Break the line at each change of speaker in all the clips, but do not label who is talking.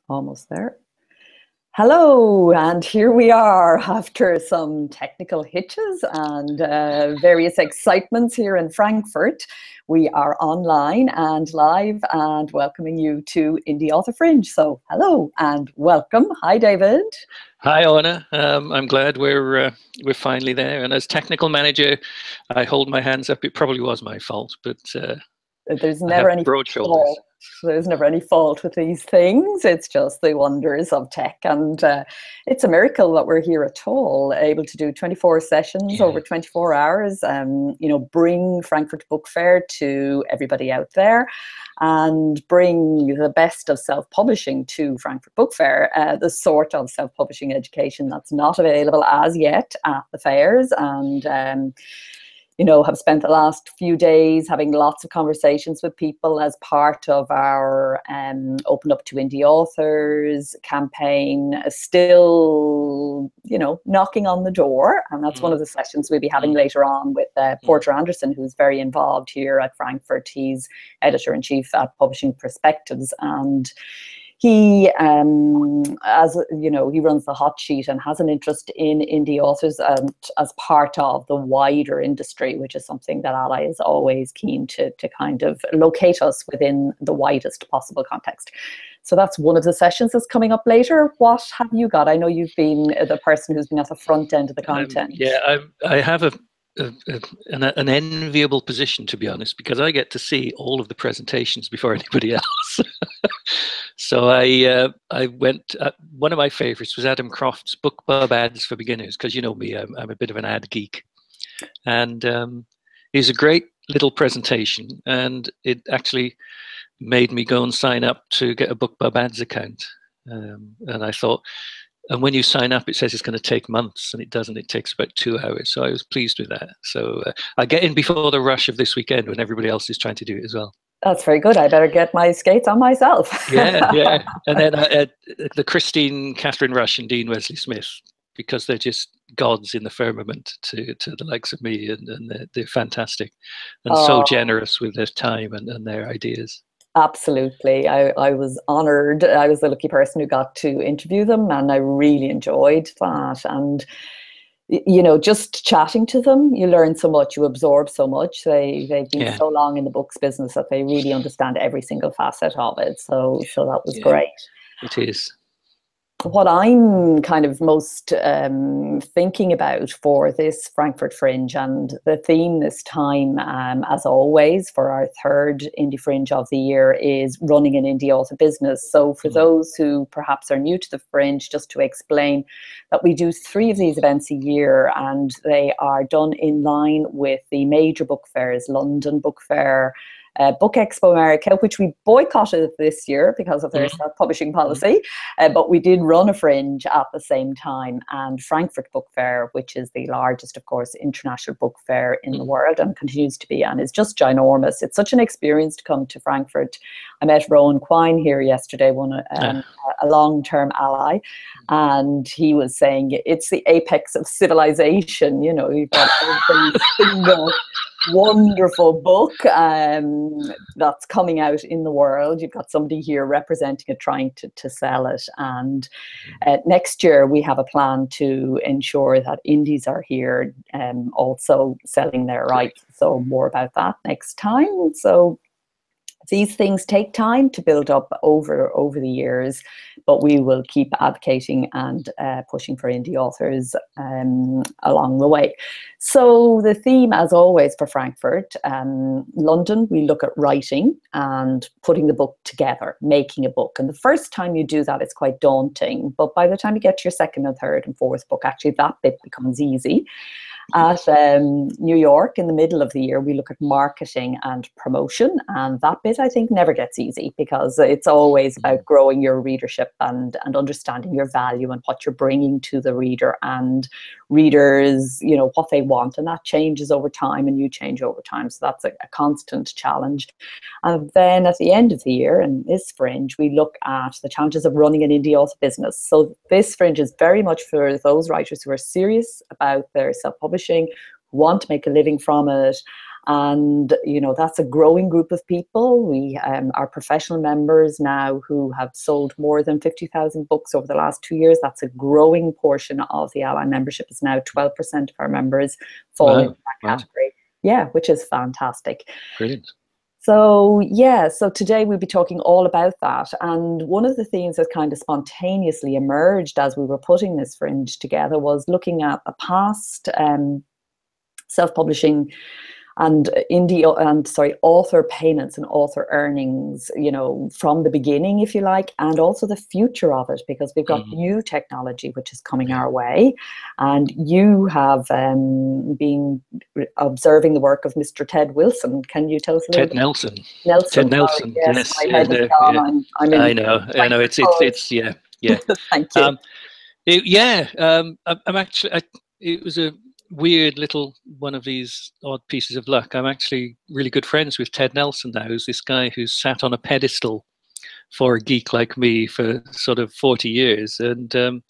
Almost there. Hello, and here we are after some technical hitches and various excitements here in Frankfurt. We are online and live and welcoming you to Indie Author Fringe. So hello and welcome. Hi, David.
Hi, Orna. I'm glad we're finally there. And as technical manager, I hold my hands up. It probably was my fault, but
there's never any
broad shoulders.
fault. There's never any fault with these things. It's just the wonders of tech, and it's a miracle that we're here at all, able to do 24 sessions over 24 hours. Bring Frankfurt Book Fair to everybody out there, and bring the best of self-publishing to Frankfurt Book Fair, the sort of self-publishing education that's not available as yet at the fairs. And have spent the last few days having lots of conversations with people as part of our Open Up to Indie Authors campaign, still, knocking on the door. And that's one of the sessions we'll be having later on with Porter Anderson, who's very involved here at Frankfurt. He's editor-in-chief at Publishing Perspectives, and he, he runs the hot sheet and has an interest in indie authors and as part of the wider industry, which is something that Ally is always keen to kind of locate us within the widest possible context. So that's one of the sessions that's coming up later. What have you got? I know you've been the person who's been at the front end of the content.
I have an enviable position, to be honest, because I get to see all of the presentations before anybody else. So I went. One of my favorites was Adam Croft's BookBub Ads for Beginners, because you know me, I'm a bit of an ad geek, and it's a great little presentation, and it actually made me go and sign up to get a BookBub Ads account. And I thought, and when you sign up, it says it's going to take months, and it doesn't. It takes about 2 hours. So I was pleased with that. So I get in before the rush of this weekend when everybody else is trying to do it as well.
That's very good. I better get my skates on myself.
Yeah. And then the Catherine Rush and Dean Wesley Smith, because they're just gods in the firmament to the likes of me, and they're fantastic and so generous with their time and their ideas.
Absolutely. I was honoured. I was the lucky person who got to interview them, and I really enjoyed that. And just chatting to them, you learn so much, you absorb so much. They've been so long in the books business that they really understand every single facet of it. So that was great.
It is.
What I'm kind of most thinking about for this Frankfurt Fringe, and the theme this time, as always, for our third Indie Fringe of the year, is running an indie author business. So for those who perhaps are new to the Fringe, just to explain that we do 3 of these events a year, and they are done in line with the major book fairs, London Book Fair, Book Expo America, which we boycotted this year because of their self-publishing policy, but we did run a fringe at the same time, and Frankfurt Book Fair, which is the largest, of course, international book fair in the world, and continues to be, and is just ginormous. It's such an experience to come to Frankfurt. I met Rowan Quine here yesterday, a long-term ally, and he was saying it's the apex of civilization. You've got every single wonderful book that's coming out in the world. You've got somebody here representing it, trying to sell it. And next year we have a plan to ensure that indies are here also selling their rights. So more about that next time. So these things take time to build up over the years, but we will keep advocating and pushing for indie authors along the way. So the theme, as always, for Frankfurt, London, we look at writing and putting the book together, making a book. And the first time you do that, it's quite daunting. But by the time you get to your second and third and fourth book, actually that bit becomes easy. At New York, in the middle of the year, we look at marketing and promotion, and that bit, I think, never gets easy, because it's always about growing your readership and understanding your value and what you're bringing to the reader, and readers, what they want, and that changes over time, and you change over time. So that's a constant challenge. And then at the end of the year, in this fringe, we look at the challenges of running an indie author business. So this fringe is very much for those writers who are serious about their self-publishing, who want to make a living from it, And, you know, that's a growing group of people. We are professional members now who have sold more than 50,000 books over the last 2 years. That's a growing portion of the Ally membership. Is now 12% of our members fall into that category. Yeah, which is fantastic.
Brilliant.
So, yeah, so today we'll be talking all about that. And one of the themes that kind of spontaneously emerged as we were putting this fringe together was looking at the past self-publishing and author payments and author earnings, you know, from the beginning, if you like, and also the future of it, because we've got new technology which is coming our way. And you have been observing the work of Mr. Ted Wilson. Can you tell us a little bit?
Nelson.
Nelson.
Ted Nelson.
Yes.
Yes.
My head is gone. I'm in
I know. It's yeah.
Thank you.
I'm actually. It was a weird little one of these odd pieces of luck. I'm actually really good friends with Ted Nelson now, who's this guy who's sat on a pedestal for a geek like me for sort of 40 years. And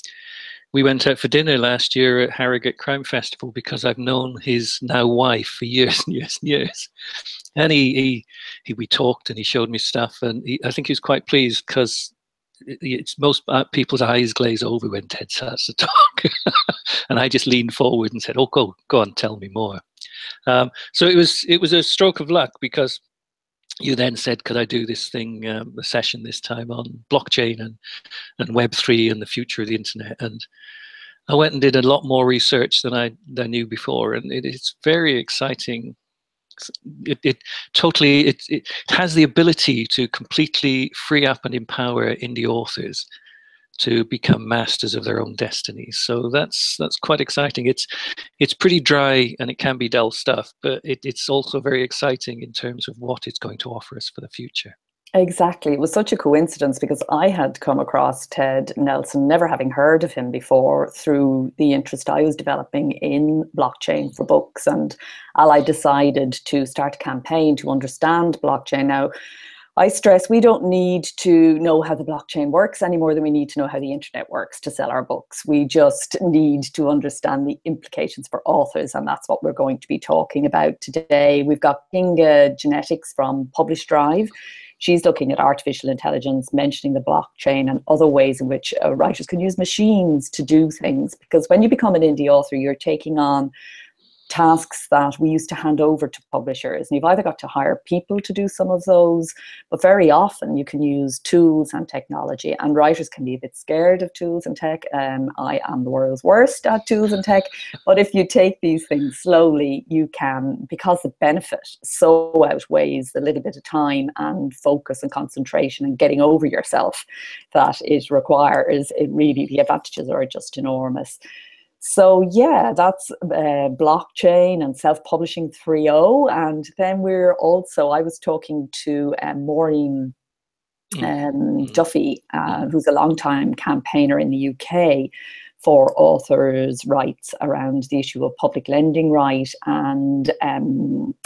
we went out for dinner last year at Harrogate Crime Festival because I've known his now wife for years and years and years. And we talked and he showed me stuff, and I think he was quite pleased because it's most people's eyes glaze over when Ted starts to talk. And I just leaned forward and said, "Oh, go on, tell me more." So it was a stroke of luck, because you then said, could I do this thing, a session this time on blockchain and Web3 and the future of the internet? And I went and did a lot more research than I knew before, and it's very exciting. It has the ability to completely free up and empower indie authors to become masters of their own destinies. So that's quite exciting. It's pretty dry and it can be dull stuff, but it's also very exciting in terms of what it's going to offer us for the future.
Exactly. It was such a coincidence because I had come across Ted Nelson, never having heard of him before, through the interest I was developing in blockchain for books. And Ally decided to start a campaign to understand blockchain. Now, I stress we don't need to know how the blockchain works any more than we need to know how the internet works to sell our books. We just need to understand the implications for authors, and that's what we're going to be talking about today. We've got Inga Genetics from Publish Drive. She's looking at artificial intelligence, mentioning the blockchain and other ways in which writers can use machines to do things. Because when you become an indie author, you're taking on tasks that we used to hand over to publishers, and you've either got to hire people to do some of those, but very often you can use tools and technology, and writers can be a bit scared of tools and tech. I am the world's worst at tools and tech, but if you take these things slowly, you can, because the benefit so outweighs the little bit of time and focus and concentration and getting over yourself that it requires, it really, the advantages are just enormous. So yeah, that's blockchain and self-publishing 3.0. And then I was talking to Maureen Duffy, who's a long-time campaigner in the UK for authors' rights around the issue of public lending right, and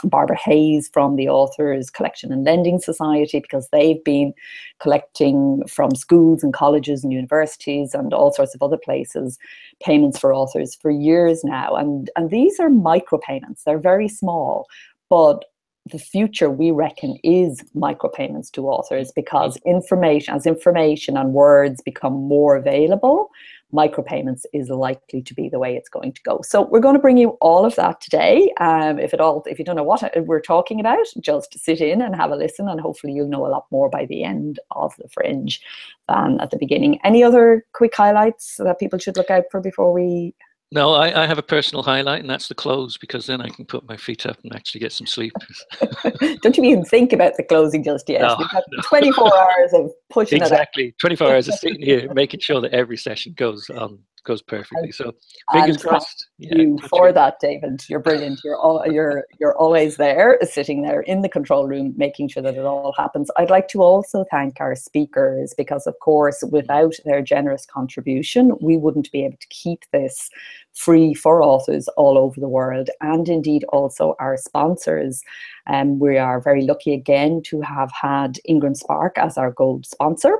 Barbara Hayes from the Authors Collection and Lending Society, because they've been collecting from schools and colleges and universities and all sorts of other places payments for authors for years now. And these are micropayments. They're very small, but the future, we reckon, is micropayments to authors, because information and words become more available, micropayments is likely to be the way it's going to go. So we're going to bring you all of that today. If you don't know what we're talking about, just sit in and have a listen, and hopefully you'll know a lot more by the end of the Fringe than at the beginning. Any other quick highlights that people should look out for before we...
No, I have a personal highlight, and that's the close, because then I can put my feet up and actually get some sleep.
Don't you even think about the closing just yet.
No,
We've got 24 hours of pushing it out.
Exactly. 24 hours of sitting here, making sure that every session goes perfectly. So fingers crossed.
You for that, David. You're brilliant. You're always there, sitting there in the control room, making sure that it all happens. I'd like to also thank our speakers, because of course, without their generous contribution, we wouldn't be able to keep this free for authors all over the world, and indeed also our sponsors. We are very lucky again to have had Ingram Spark as our gold sponsor.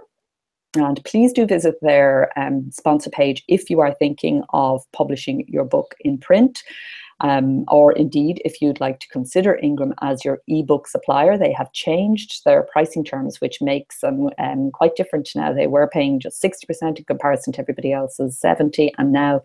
And please do visit their sponsor page if you are thinking of publishing your book in print. Or indeed, if you'd like to consider Ingram as your ebook supplier, they have changed their pricing terms, which makes them quite different now. They were paying just 60% in comparison to everybody else's 70%, and now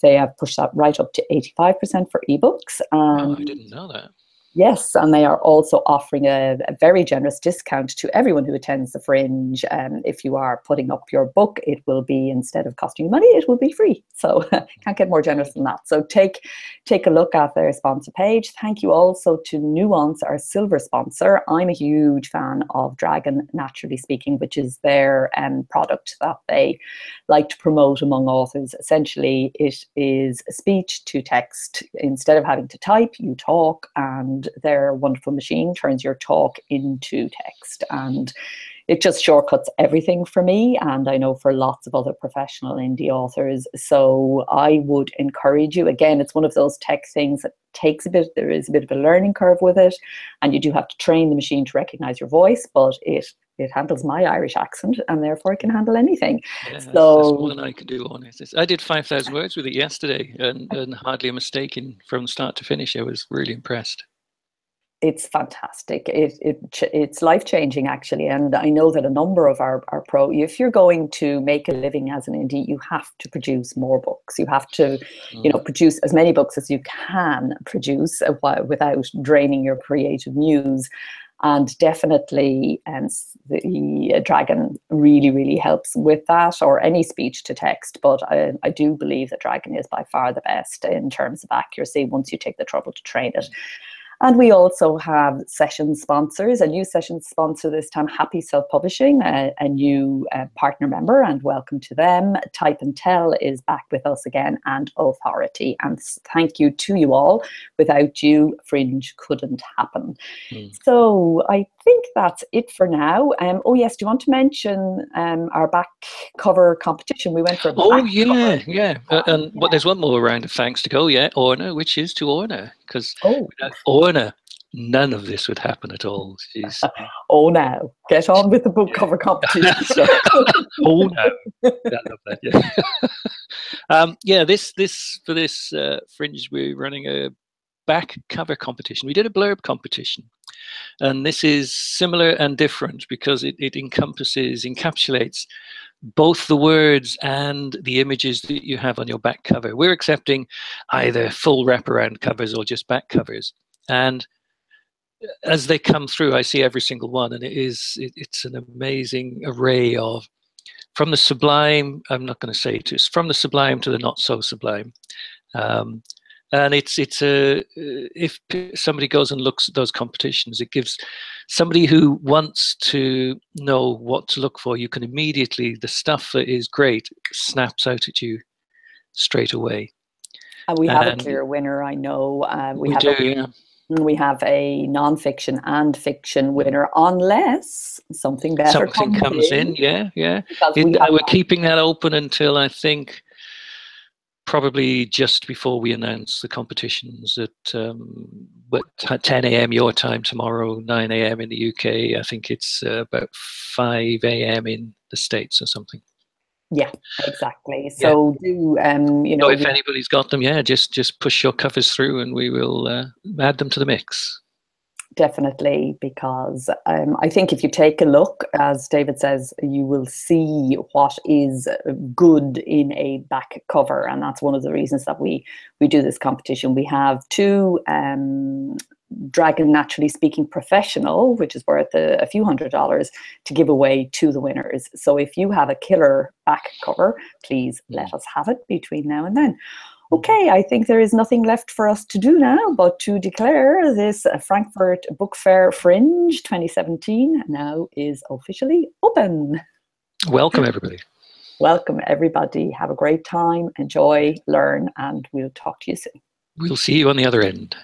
they have pushed that right up to 85% for ebooks.
Oh, I didn't know that.
Yes, and they are also offering a very generous discount to everyone who attends the Fringe. If you are putting up your book, it will be, instead of costing you money, it will be free. So can't get more generous than that. So take a look at their sponsor page. Thank you also to Nuance, our silver sponsor. I'm a huge fan of Dragon, Naturally Speaking, which is their product that they like to promote among authors. Essentially, it is speech to text. Instead of having to type, you talk, and their wonderful machine turns your talk into text, and it just shortcuts everything for me, and I know for lots of other professional indie authors. So I would encourage you, again, it's one of those tech things that takes a bit, there is a bit of a learning curve with it, and you do have to train the machine to recognize your voice, but it handles my Irish accent, and therefore it can handle anything.
Yeah,
so
that's more than I can do on it. I did 5,000 words with it yesterday, and hardly a mistake from start to finish. I was really impressed.
It's fantastic. It's life-changing, actually. And I know that a number of our if you're going to make a living as an indie, you have to produce more books. You have to, produce as many books as you can produce without draining your creative muse. And definitely, the Dragon really, really helps with that, or any speech to text. But I do believe that Dragon is by far the best in terms of accuracy once you take the trouble to train it. And we also have session sponsors, a new session sponsor this time, Happy Self-Publishing, a new partner member, and welcome to them. Type and Tell is back with us again, and Authority. And thank you to you all. Without you, Fringe couldn't happen. So I think that's it for now. Oh yes, do you want to mention our back cover competition? We went for a back cover.
But there's one more round of thanks to go, Orna, which is to Orna, because without Orna, none of this would happen at all. She's
now get on with the book cover competition.
This for this Fringe, we're running a back cover competition. We did a blurb competition, and this is similar and different because it encapsulates both the words and the images that you have on your back cover. We're accepting either full wraparound covers or just back covers, and as they come through, I see every single one, and it's an amazing array of, from the sublime, I'm not going to say it, from the sublime to the not so sublime. And if somebody goes and looks at those competitions, it gives somebody who wants to know what to look for, you can immediately, the stuff that is great snaps out at you straight away.
And we have a clear winner, I know. We have a non-fiction and fiction winner, unless something better
comes in. We're keeping that open until, I think, probably just before we announce the competitions at 10 a.m. your time tomorrow, 9 a.m. in the UK. I think it's about 5 a.m. in the States or something.
Yeah, exactly. So do
if anybody's got them, just push your covers through, and we will add them to the mix.
Definitely, because I think if you take a look, as David says, you will see what is good in a back cover, and that's one of the reasons that we do this competition. We have two Dragon Naturally Speaking Professional, which is worth a few $100s, to give away to the winners. So if you have a killer back cover, please let us have it between now and then. Okay, I think there is nothing left for us to do now but to declare this Frankfurt Book Fair Fringe 2017 now is officially open.
Welcome, everybody.
Welcome, everybody. Have a great time, enjoy, learn, and we'll talk to you soon.
We'll see you on the other end.